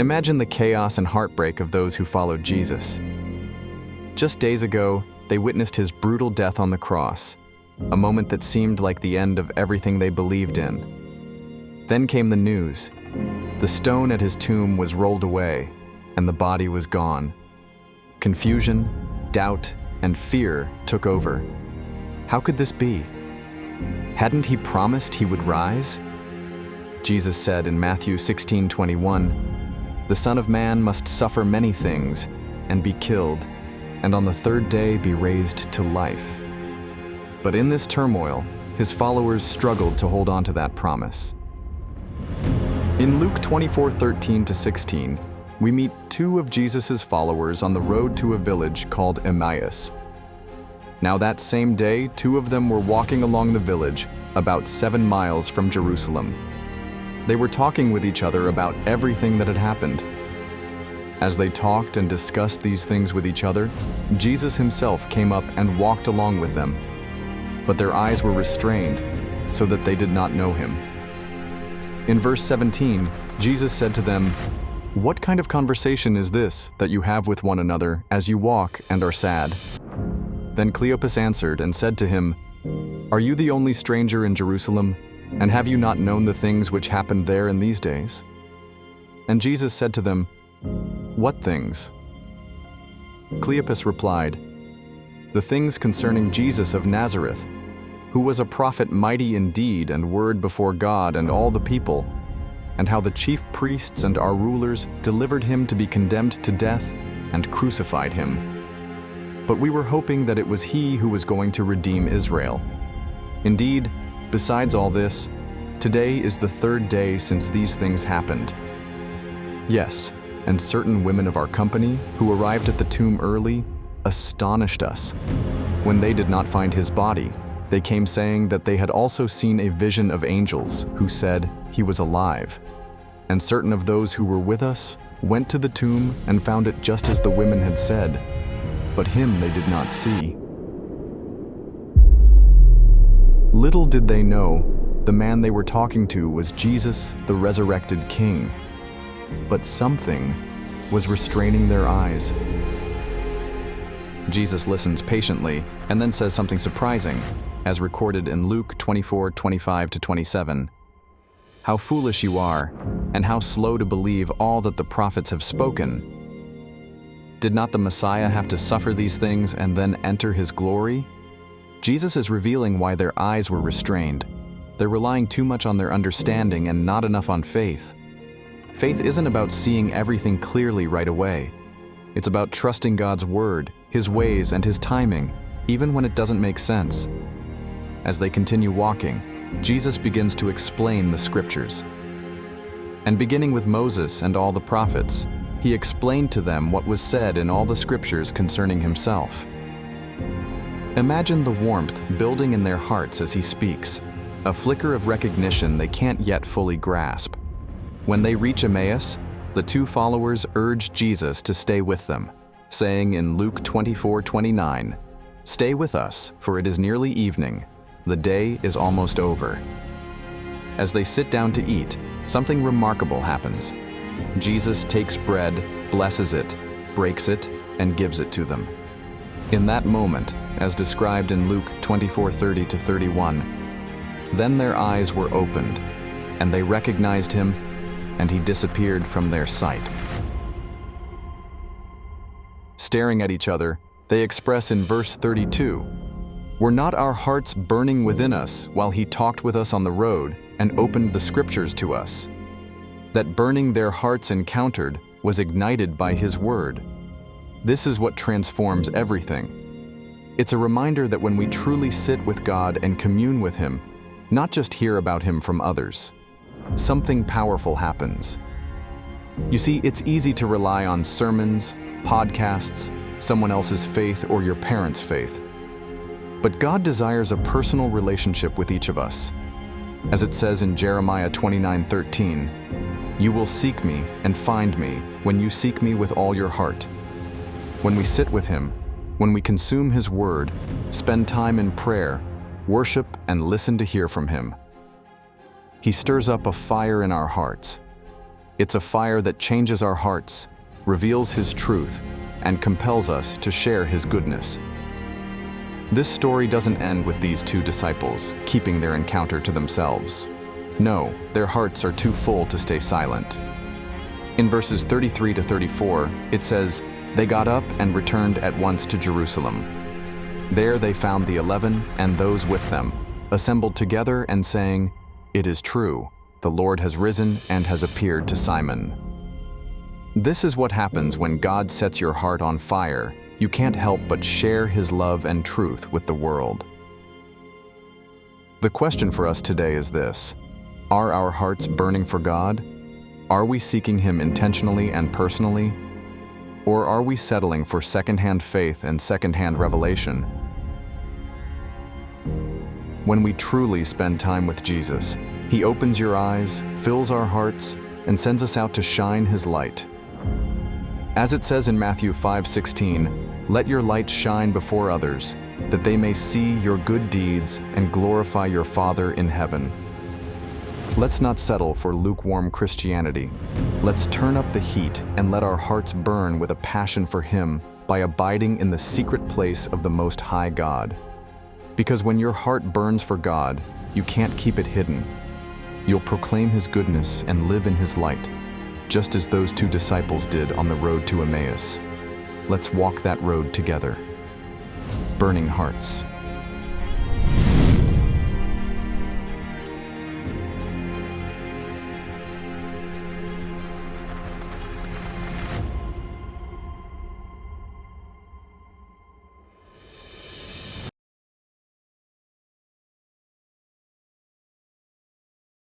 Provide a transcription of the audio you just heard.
Imagine the chaos and heartbreak of those who followed Jesus. Just days ago, they witnessed his brutal death on the cross, a moment that seemed like the end of everything they believed in. Then came the news. The stone at his tomb was rolled away, and the body was gone. Confusion, doubt, and fear took over. How could this be? Hadn't he promised he would rise? Jesus said in Matthew 16:21, "The Son of Man must suffer many things and be killed, and on the third day be raised to life." But in this turmoil, his followers struggled to hold on to that promise. In Luke 24:13-16, we meet two of Jesus' followers on the road to a village called Emmaus. Now that same day, two of them were walking along the village, about 7 miles from Jerusalem. They were talking with each other about everything that had happened. As they talked and discussed these things with each other, Jesus himself came up and walked along with them. But their eyes were restrained, so that they did not know him. In verse 17, Jesus said to them, "What kind of conversation is this that you have with one another as you walk and are sad?" Then Cleopas answered and said to him, "Are you the only stranger in Jerusalem, and have you not known the things which happened there in these days?" And Jesus said to them, "What things?" Cleopas replied, "The things concerning Jesus of Nazareth, who was a prophet mighty in deed and word before God and all the people, and how the chief priests and our rulers delivered him to be condemned to death and crucified him. But we were hoping that it was he who was going to redeem Israel. Indeed, besides all this, today is the third day since these things happened. Yes, and certain women of our company, who arrived at the tomb early, astonished us. When they did not find his body, they came saying that they had also seen a vision of angels who said he was alive. And certain of those who were with us went to the tomb and found it just as the women had said, but him they did not see." Little did they know, the man they were talking to was Jesus, the resurrected King. But something was restraining their eyes. Jesus listens patiently and then says something surprising, as recorded in Luke 24:25-27. "How foolish you are, and how slow to believe all that the prophets have spoken. Did not the Messiah have to suffer these things and then enter his glory?" Jesus is revealing why their eyes were restrained. They're relying too much on their understanding and not enough on faith. Faith isn't about seeing everything clearly right away. It's about trusting God's word, his ways, and his timing, even when it doesn't make sense. As they continue walking, Jesus begins to explain the scriptures. And beginning with Moses and all the prophets, he explained to them what was said in all the scriptures concerning himself. Imagine the warmth building in their hearts as he speaks, a flicker of recognition they can't yet fully grasp. When they reach Emmaus, the two followers urge Jesus to stay with them, saying in Luke 24:29, "Stay with us, for it is nearly evening. The day is almost over." As they sit down to eat, something remarkable happens. Jesus takes bread, blesses it, breaks it, and gives it to them. In that moment, as described in Luke 24:30-31, then their eyes were opened, and they recognized him, and he disappeared from their sight. Staring at each other, they express in verse 32, "Were not our hearts burning within us while he talked with us on the road and opened the scriptures to us?" That burning their hearts encountered was ignited by his word. This is what transforms everything. It's a reminder that when we truly sit with God and commune with him, not just hear about him from others, something powerful happens. You see, it's easy to rely on sermons, podcasts, someone else's faith, or your parents' faith. But God desires a personal relationship with each of us. As it says in Jeremiah 29:13, "You will seek me and find me when you seek me with all your heart." When we sit with him, when we consume his word, spend time in prayer, worship, and listen to hear from him, he stirs up a fire in our hearts. It's a fire that changes our hearts, reveals His truth, and compels us to share His goodness. This story doesn't end with these two disciples keeping their encounter to themselves. No, their hearts are too full to stay silent. In verses 33 to 34, it says, "They got up and returned at once to Jerusalem. There they found the 11 and those with them, assembled together and saying, 'It is true, the Lord has risen and has appeared to Simon.'" This is what happens when God sets your heart on fire. You can't help but share His love and truth with the world. The question for us today is this: are our hearts burning for God? Are we seeking Him intentionally and personally? Or are we settling for secondhand faith and secondhand revelation? When we truly spend time with Jesus, He opens your eyes, fills our hearts, and sends us out to shine His light. As it says in Matthew 5:16, "Let your light shine before others, that they may see your good deeds and glorify your Father in heaven." Let's not settle for lukewarm Christianity. Let's turn up the heat and let our hearts burn with a passion for Him by abiding in the secret place of the Most High God. Because when your heart burns for God, you can't keep it hidden. You'll proclaim His goodness and live in His light, just as those two disciples did on the road to Emmaus. Let's walk that road together. Burning hearts.